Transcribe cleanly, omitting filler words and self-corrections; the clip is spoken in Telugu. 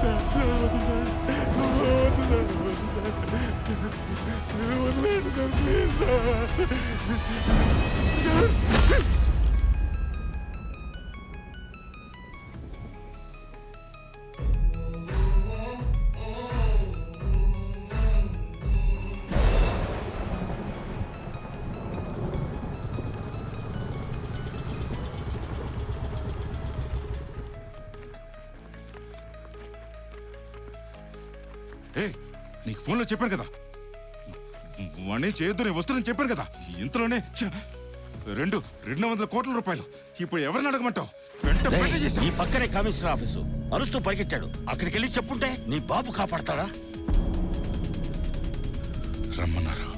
సార్ వద్దు సార్ వద్దు సార్ వదిలేండి సార్ ప్లీజ్ సార్. నీకు ఫోన్లో చెప్పాను కదా, వాణ్ణి చేయొద్దు, నేను వస్తానని చెప్పాను కదా. ఇంతలోనే 200 కోట్ల రూపాయలు. ఇప్పుడు ఎవరిని అడగమంటావు? ఈ పక్కనే కమిషనర్ ఆఫీసు. అరుస్తూ పరిగెట్టాడు. అక్కడికి వెళ్ళి చెప్పుంటే నీ బాబు కాపాడతాడా? రమ్మన్నారు.